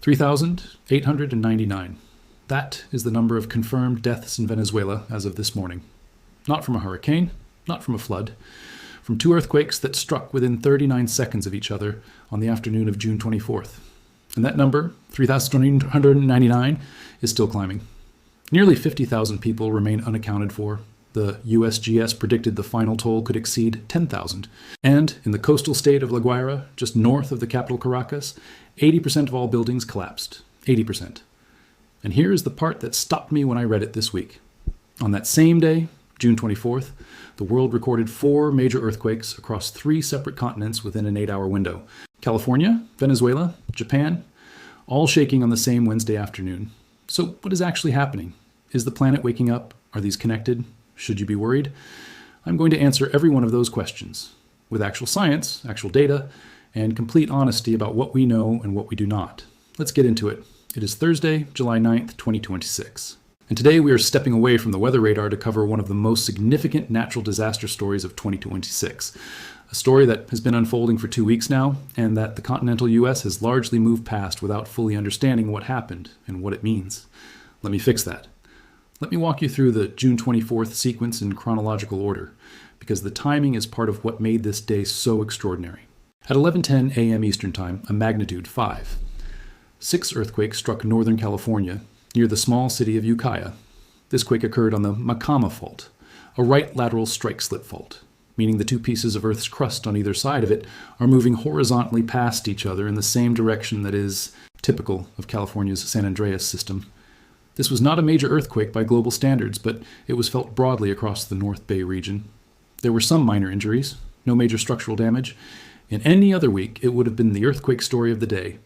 3,899. That is the number of confirmed deaths in Venezuela as of this morning. Not from a hurricane, not from a flood, from two earthquakes that struck within 39 seconds of each other on the afternoon of June 24th. And that number, 3,899, is still climbing. Nearly 50,000 people remain unaccounted for. The USGS predicted the final toll could exceed 10,000. And in the coastal state of La Guaira, just north of the capital Caracas, 80% of all buildings collapsed. 80%. And here is the part that stopped me when I read it this week. On that same day, June 24th, the world recorded 4 major earthquakes across 3 separate continents within an 8-hour window. California, Venezuela, Japan, all shaking on the same Wednesday afternoon. So what is actually happening? Is the planet waking up? Are these connected? Should you be worried? I'm going to answer every one of those questions with actual science, actual data, and complete honesty about what we know and what we do not. Let's get into it. It is Thursday, July 9th, 2026. And today we are stepping away from the weather radar to cover one of the most significant natural disaster stories of 2026. A story that has been unfolding for 2 weeks now, and that the continental US has largely moved past without fully understanding what happened and what it means. Let me fix that. Let me walk you through the June 24th sequence in chronological order, because the timing is part of what made this day so extraordinary. At 11:10 a.m. Eastern Time, a magnitude 5. 6 earthquakes struck Northern California, near the small city of Ukiah. This quake occurred on the Macama Fault, a right lateral strike-slip fault, meaning the 2 pieces of Earth's crust on either side of it are moving horizontally past each other in the same direction that is typical of California's San Andreas system. This was not a major earthquake by global standards, but it was felt broadly across the North Bay region. There were some minor injuries, no major structural damage. In any other week, it would have been the earthquake story of the day.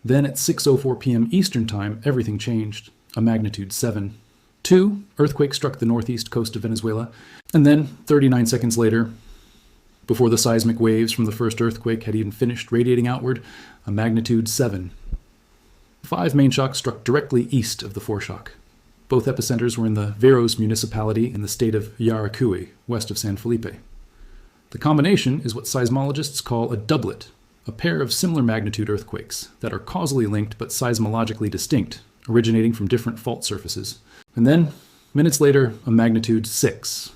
Then at 6:04 p.m. Eastern Time, everything changed. A magnitude 7. 2 earthquakes struck the northeast coast of Venezuela, and then 39 seconds later, before the seismic waves from the first earthquake had even finished radiating outward, a magnitude 7. 5 main shocks struck directly east of the foreshock. Both epicenters were in the Veros municipality in the state of Yaracuy, west of San Felipe. The combination is what seismologists call a doublet, a pair of similar magnitude earthquakes that are causally linked but seismologically distinct, originating from different fault surfaces. And then, minutes later, a magnitude 6.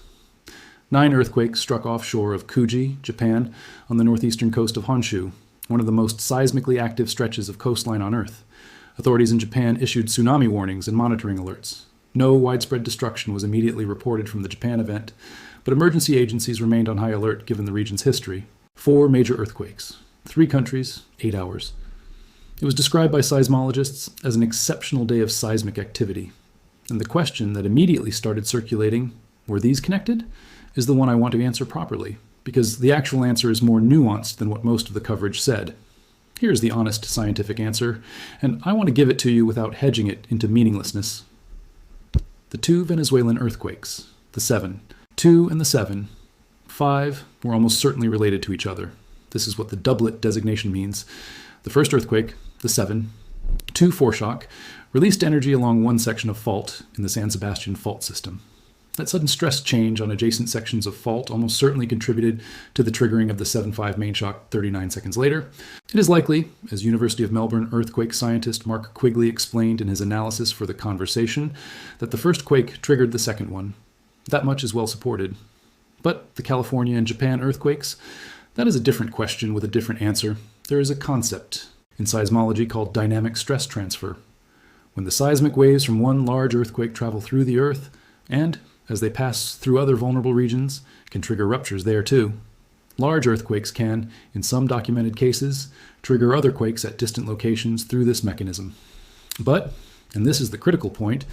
9 earthquakes struck offshore of Kuji, Japan, on the northeastern coast of Honshu, one of the most seismically active stretches of coastline on Earth. Authorities in Japan issued tsunami warnings and monitoring alerts. No widespread destruction was immediately reported from the Japan event, but emergency agencies remained on high alert given the region's history. 4 major earthquakes. 3 countries, 8 hours. It was described by seismologists as an exceptional day of seismic activity. And the question that immediately started circulating, were these connected, is the one I want to answer properly, because the actual answer is more nuanced than what most of the coverage said. Here's the honest scientific answer, and I want to give it to you without hedging it into meaninglessness. The 2 Venezuelan earthquakes, the 7. 2 and the 7. 5 were almost certainly related to each other. This is what the doublet designation means. The first earthquake, the 7, 2 foreshock, released energy along one section of fault in the San Sebastian fault system. That sudden stress change on adjacent sections of fault almost certainly contributed to the triggering of the 7.5 main shock 39 seconds later. It is likely, as University of Melbourne earthquake scientist Mark Quigley explained in his analysis for The Conversation, that the first quake triggered the second one. That much is well supported. But the California and Japan earthquakes, that is a different question with a different answer. There is a concept in seismology called dynamic stress transfer. When the seismic waves from one large earthquake travel through the Earth, and as they pass through other vulnerable regions, can trigger ruptures there too. Large earthquakes can, in some documented cases, trigger other quakes at distant locations through this mechanism. But, and this is the critical point,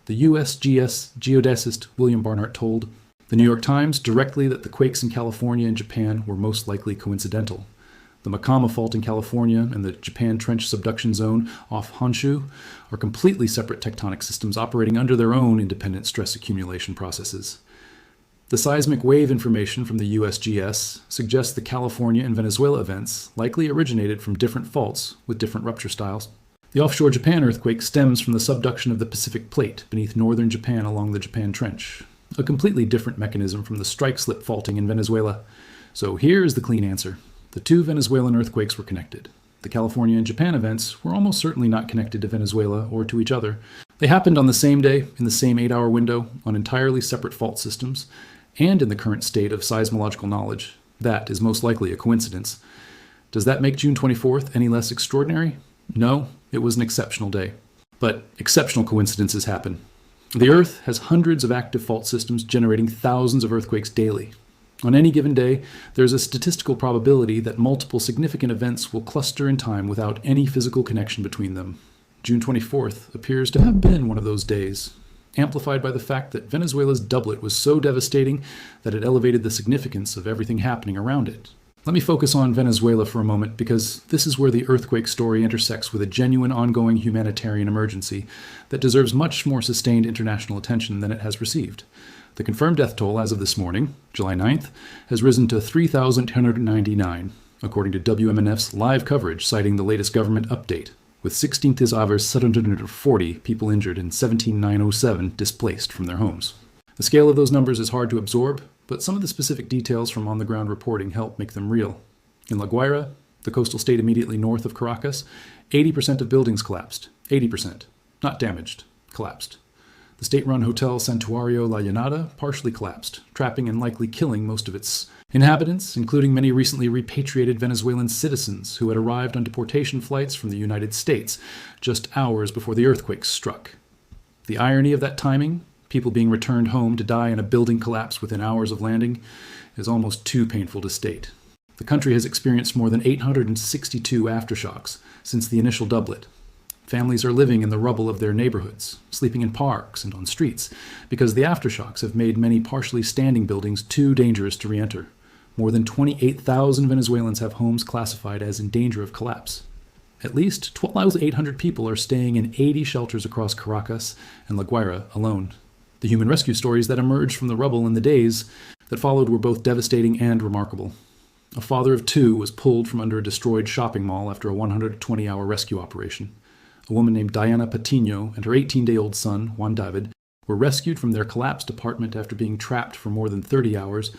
the USGS geodesist William Barnard told the New York Times directly that the quakes in California and Japan were most likely coincidental. The Macama Fault in California and the Japan Trench Subduction Zone off Honshu are completely separate tectonic systems operating under their own independent stress accumulation processes. The seismic wave information from the USGS suggests the California and Venezuela events likely originated from different faults with different rupture styles. The offshore Japan earthquake stems from the subduction of the Pacific Plate beneath northern Japan along the Japan Trench, a completely different mechanism from the strike-slip faulting in Venezuela. So here is the clean answer. The 2 Venezuelan earthquakes were connected. The California and Japan events were almost certainly not connected to Venezuela or to each other. They happened on the same day, in the same 8-hour window, on entirely separate fault systems, and in the current state of seismological knowledge. That is most likely a coincidence. Does that make June 24th any less extraordinary? No, it was an exceptional day. But exceptional coincidences happen. The Earth has hundreds of active fault systems generating thousands of earthquakes daily. On any given day, there's a statistical probability that multiple significant events will cluster in time without any physical connection between them. June 24th appears to have been one of those days, amplified by the fact that Venezuela's doublet was so devastating that it elevated the significance of everything happening around it. Let me focus on Venezuela for a moment, because this is where the earthquake story intersects with a genuine ongoing humanitarian emergency that deserves much more sustained international attention than it has received. The confirmed death toll as of this morning, July 9th, has risen to 3,299, according to WMNF's live coverage citing the latest government update, with 740 people injured and 17,907 displaced from their homes. The scale of those numbers is hard to absorb, but some of the specific details from on-the-ground reporting help make them real. In La Guaira, the coastal state immediately north of Caracas, 80% of buildings collapsed. 80%. Not damaged. Collapsed. The state-run Hotel Santuario La Llanada partially collapsed, trapping and likely killing most of its inhabitants, including many recently repatriated Venezuelan citizens who had arrived on deportation flights from the United States just hours before the earthquake struck. The irony of that timing, people being returned home to die in a building collapse within hours of landing, is almost too painful to state. The country has experienced more than 862 aftershocks since the initial doublet. Families are living in the rubble of their neighborhoods, sleeping in parks and on streets, because the aftershocks have made many partially standing buildings too dangerous to re-enter. More than 28,000 Venezuelans have homes classified as in danger of collapse. At least 12,800 people are staying in 80 shelters across Caracas and La Guaira alone. The human rescue stories that emerged from the rubble in the days that followed were both devastating and remarkable. A father of two was pulled from under a destroyed shopping mall after a 120-hour rescue operation. A woman named Diana Patino and her 18-day-old son, Juan David, were rescued from their collapsed apartment after being trapped for more than 30 hours.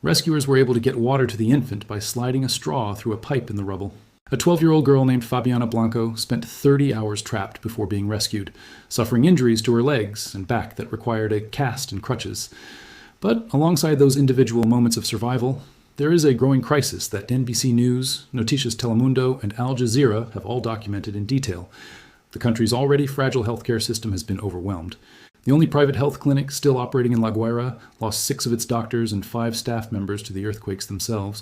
Rescuers were able to get water to the infant by sliding a straw through a pipe in the rubble. A 12-year-old girl named Fabiana Blanco spent 30 hours trapped before being rescued, suffering injuries to her legs and back that required a cast and crutches. But alongside those individual moments of survival, there is a growing crisis that NBC News, Noticias Telemundo, and Al Jazeera have all documented in detail. The country's already fragile healthcare system has been overwhelmed. The only private health clinic still operating in La Guaira lost 6 of its doctors and 5 staff members to the earthquakes themselves.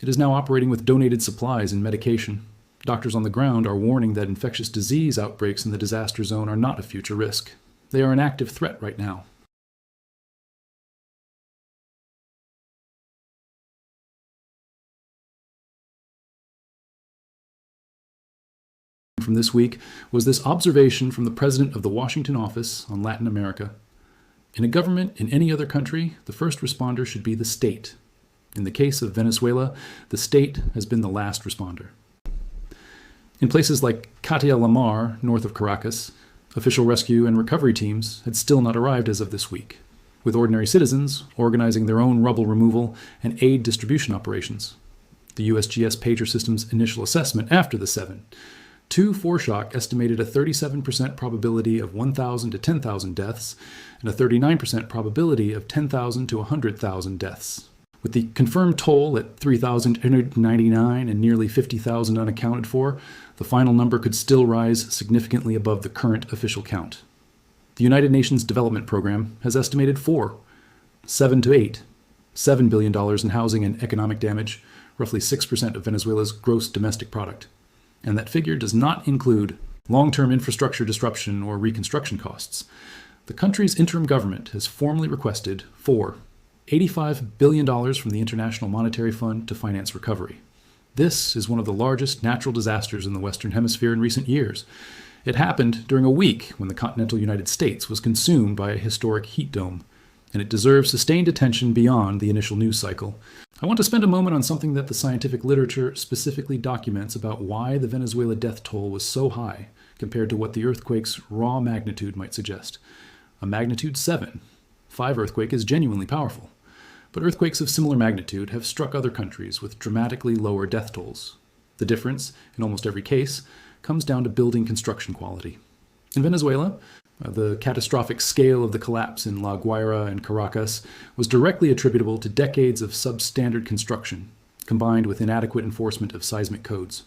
It is now operating with donated supplies and medication. Doctors on the ground are warning that infectious disease outbreaks in the disaster zone are not a future risk. They are an active threat right now. From this week was this observation from the president of the Washington office on Latin America. In a government in any other country, the first responder should be the state. In the case of Venezuela, the state has been the last responder. In places like Catia La Mar, north of Caracas, official rescue and recovery teams had still not arrived as of this week, with ordinary citizens organizing their own rubble removal and aid distribution operations. The USGS pager system's initial assessment after the 7. 2 foreshock estimated a 37% probability of 1,000 to 10,000 deaths and a 39% probability of 10,000 to 100,000 deaths. With the confirmed toll at 3,899 and nearly 50,000 unaccounted for, the final number could still rise significantly above the current official count. The United Nations Development Program has estimated 4, 7 to 8, $7 billion in housing and economic damage, roughly 6% of Venezuela's gross domestic product. And that figure does not include long-term infrastructure disruption or reconstruction costs. The country's interim government has formally requested $85 billion from the International Monetary Fund to finance recovery. This is one of the largest natural disasters in the Western Hemisphere in recent years. It happened during a week when the continental United States was consumed by a historic heat dome, and it deserves sustained attention beyond the initial news cycle. I want to spend a moment on something that the scientific literature specifically documents about why the Venezuela death toll was so high compared to what the earthquake's raw magnitude might suggest. A magnitude 7. 5 earthquake is genuinely powerful, but earthquakes of similar magnitude have struck other countries with dramatically lower death tolls. The difference, in almost every case, comes down to building construction quality. In Venezuela, the catastrophic scale of the collapse in La Guaira and Caracas was directly attributable to decades of substandard construction, combined with inadequate enforcement of seismic codes.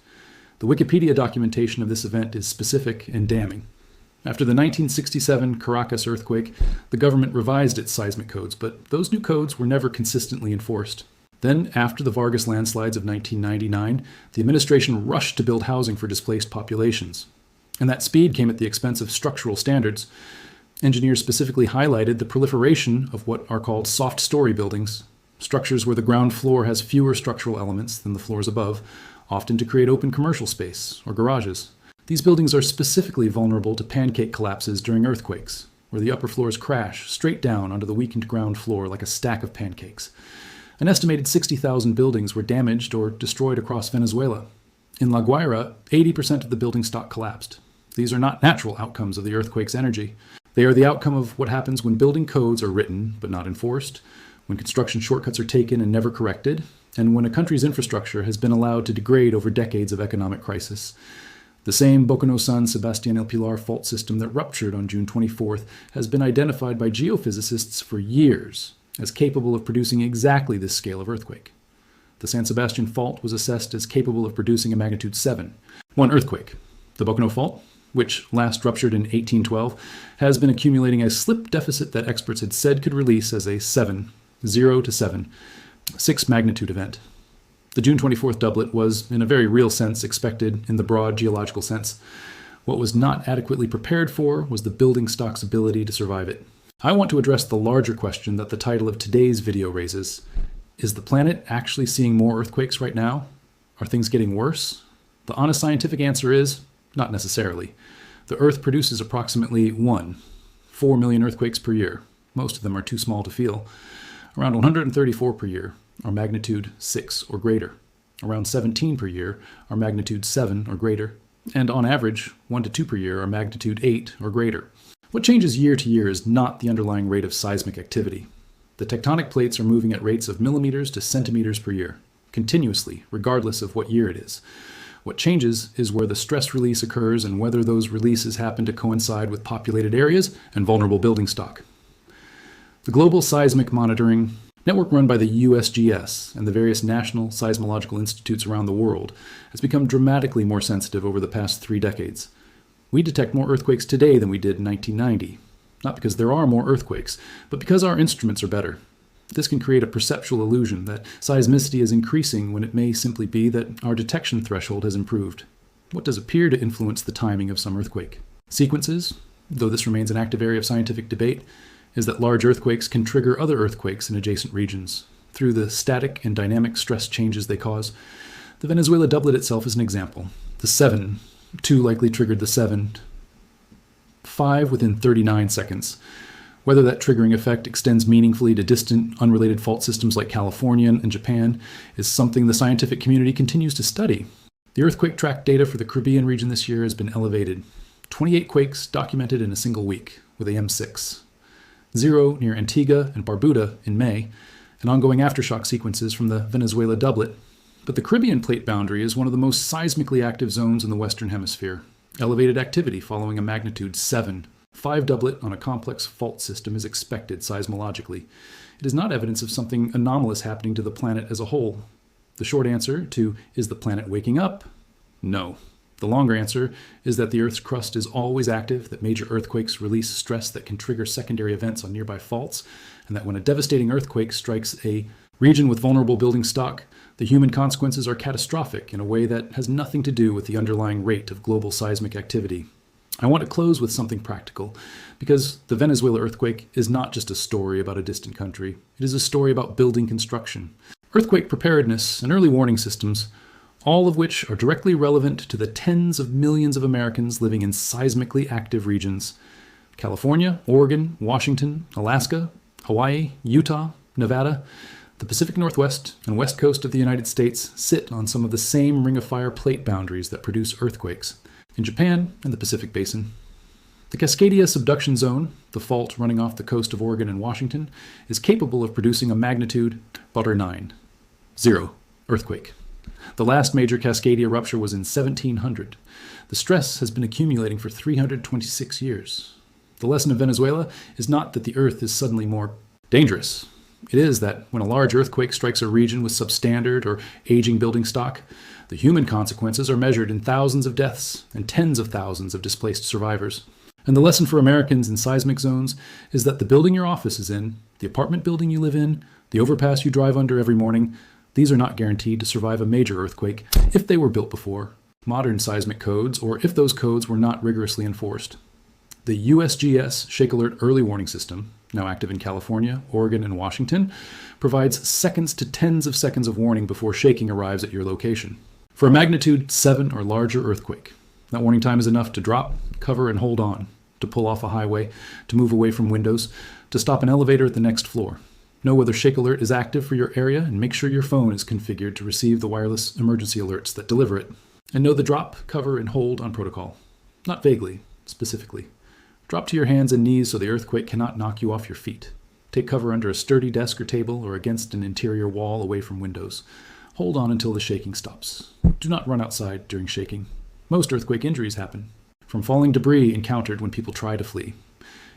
The Wikipedia documentation of this event is specific and damning. After the 1967 Caracas earthquake, the government revised its seismic codes, but those new codes were never consistently enforced. Then, after the Vargas landslides of 1999, the administration rushed to build housing for displaced populations. And that speed came at the expense of structural standards. Engineers specifically highlighted the proliferation of what are called soft story buildings, structures where the ground floor has fewer structural elements than the floors above, often to create open commercial space or garages. These buildings are specifically vulnerable to pancake collapses during earthquakes, where the upper floors crash straight down onto the weakened ground floor like a stack of pancakes. An estimated 60,000 buildings were damaged or destroyed across Venezuela. In La Guaira, 80% of the building stock collapsed. These are not natural outcomes of the earthquake's energy. They are the outcome of what happens when building codes are written but not enforced, when construction shortcuts are taken and never corrected, and when a country's infrastructure has been allowed to degrade over decades of economic crisis. The same Bocono-San Sebastian El Pilar fault system that ruptured on June 24th has been identified by geophysicists for years as capable of producing exactly this scale of earthquake. The San Sebastian fault was assessed as capable of producing a magnitude 7. One earthquake. The Bocono fault, which last ruptured in 1812, has been accumulating a slip deficit that experts had said could release as a 7, 0 to 7, 6 magnitude event. The June 24th doublet was, in a very real sense, expected in the broad geological sense. What was not adequately prepared for was the building stock's ability to survive it. I want to address the larger question that the title of today's video raises. Is the planet actually seeing more earthquakes right now? Are things getting worse? The honest scientific answer is, not necessarily. The Earth produces approximately 4 million earthquakes per year. Most of them are too small to feel. Around 134 per year are magnitude 6 or greater. Around 17 per year are magnitude 7 or greater. And on average, 1 to 2 per year are magnitude 8 or greater. What changes year to year is not the underlying rate of seismic activity. The tectonic plates are moving at rates of millimeters to centimeters per year, continuously, regardless of what year it is. What changes is where the stress release occurs and whether those releases happen to coincide with populated areas and vulnerable building stock. The Global Seismic Monitoring Network, run by the USGS and the various national seismological institutes around the world, has become dramatically more sensitive over the past 3 decades. We detect more earthquakes today than we did in 1990, not because there are more earthquakes, but because our instruments are better. This can create a perceptual illusion that seismicity is increasing when it may simply be that our detection threshold has improved. What does appear to influence the timing of some earthquake? Sequences, though this remains an active area of scientific debate, is that large earthquakes can trigger other earthquakes in adjacent regions through the static and dynamic stress changes they cause. The Venezuela doublet itself is an example. The 7, 2 likely triggered the 7, 5 within 39 seconds. Whether that triggering effect extends meaningfully to distant, unrelated fault systems like California and Japan is something the scientific community continues to study. The earthquake track data for the Caribbean region this year has been elevated. 28 quakes documented in a single week with a M6. 0 near Antigua and Barbuda in May, and ongoing aftershock sequences from the Venezuela doublet. But the Caribbean plate boundary is one of the most seismically active zones in the Western Hemisphere. Elevated activity following a magnitude 7. 5 doublet on a complex fault system is expected seismologically. It is not evidence of something anomalous happening to the planet as a whole. The short answer to, is the planet waking up? No. The longer answer is that the Earth's crust is always active, that major earthquakes release stress that can trigger secondary events on nearby faults, and that when a devastating earthquake strikes a region with vulnerable building stock, the human consequences are catastrophic in a way that has nothing to do with the underlying rate of global seismic activity. I want to close with something practical, because the Venezuela earthquake is not just a story about a distant country. It is a story about building construction, earthquake preparedness, and early warning systems, all of which are directly relevant to the tens of millions of Americans living in seismically active regions. California, Oregon, Washington, Alaska, Hawaii, Utah, Nevada, the Pacific Northwest and west coast of the United States sit on some of the same ring of fire plate boundaries that produce earthquakes. In Japan and the Pacific Basin. The Cascadia subduction zone, the fault running off the coast of Oregon and Washington, is capable of producing a magnitude 9, 0 earthquake. The last major Cascadia rupture was in 1700. The stress has been accumulating for 326 years. The lesson of Venezuela is not that the Earth is suddenly more dangerous. It is that when a large earthquake strikes a region with substandard or aging building stock, the human consequences are measured in thousands of deaths and tens of thousands of displaced survivors. And the lesson for Americans in seismic zones is that the building your office is in, the apartment building you live in, the overpass you drive under every morning, these are not guaranteed to survive a major earthquake if they were built before modern seismic codes or if those codes were not rigorously enforced. The USGS Shake Alert Early Warning System, now active in California, Oregon, and Washington, provides seconds to tens of seconds of warning before shaking arrives at your location. For a magnitude 7 or larger earthquake, that warning time is enough to drop, cover, and hold on, to pull off a highway, to move away from windows, to stop an elevator at the next floor. Know whether Shake Alert is active for your area and make sure your phone is configured to receive the wireless emergency alerts that deliver it. And know the drop, cover, and hold on protocol. Not vaguely, specifically. Drop to your hands and knees so the earthquake cannot knock you off your feet. Take cover under a sturdy desk or table or against an interior wall away from windows. Hold on until the shaking stops. Do not run outside during shaking. Most earthquake injuries happen from falling debris encountered when people try to flee.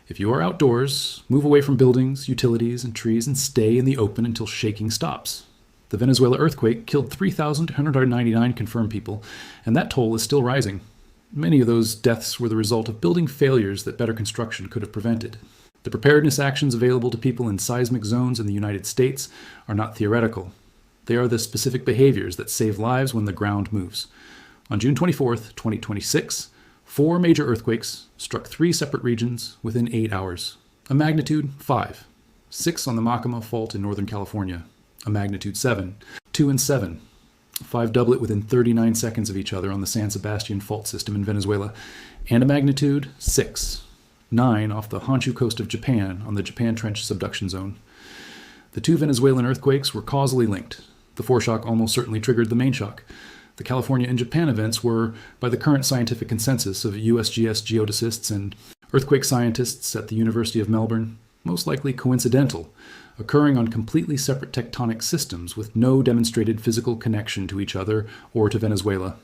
If you are outdoors, move away from buildings, utilities, and trees and stay in the open until shaking stops. The Venezuela earthquake killed 3,199 confirmed people, and that toll is still rising. Many of those deaths were the result of building failures that better construction could have prevented. The preparedness actions available to people in seismic zones in the United States are not theoretical. They are the specific behaviors that save lives when the ground moves. On June 24, 2026, 4 major earthquakes struck 3 separate regions within 8 hours. A magnitude 5, 6 on the Macama Fault in Northern California. A magnitude 7, 2 and 7. 5 doublet within 39 seconds of each other on the San Sebastian Fault system in Venezuela. And a magnitude 6, 9 off the Honshu coast of Japan on the Japan Trench subduction zone. The 2 Venezuelan earthquakes were causally linked. The foreshock almost certainly triggered the main shock. The California and Japan events were, by the current scientific consensus of USGS geodesists and earthquake scientists at the University of Melbourne, most likely coincidental, occurring on completely separate tectonic systems with no demonstrated physical connection to each other or to Venezuela.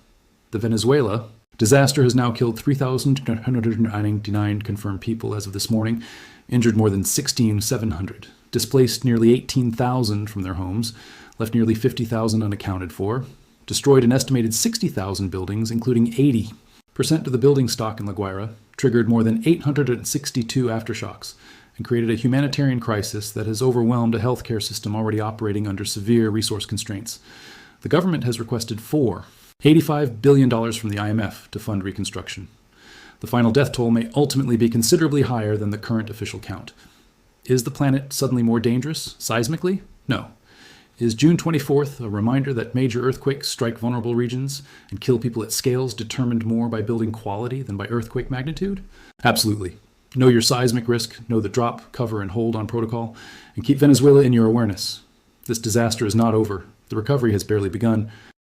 The Venezuela disaster has now killed 3,999 confirmed people as of this morning, injured more than 16,700, displaced nearly 18,000 from their homes, left nearly 50,000 unaccounted for, destroyed an estimated 60,000 buildings, including 80% of the building stock in La Guaira, triggered more than 862 aftershocks, and created a humanitarian crisis that has overwhelmed a healthcare system already operating under severe resource constraints. The government has requested $85 billion from the IMF to fund reconstruction. The final death toll may ultimately be considerably higher than the current official count. Is the planet suddenly more dangerous, seismically? No. Is June 24th a reminder that major earthquakes strike vulnerable regions and kill people at scales determined more by building quality than by earthquake magnitude? Absolutely. Know your seismic risk, know the drop, cover, and hold on protocol, and keep Venezuela in your awareness. This disaster is not over. The recovery has barely begun.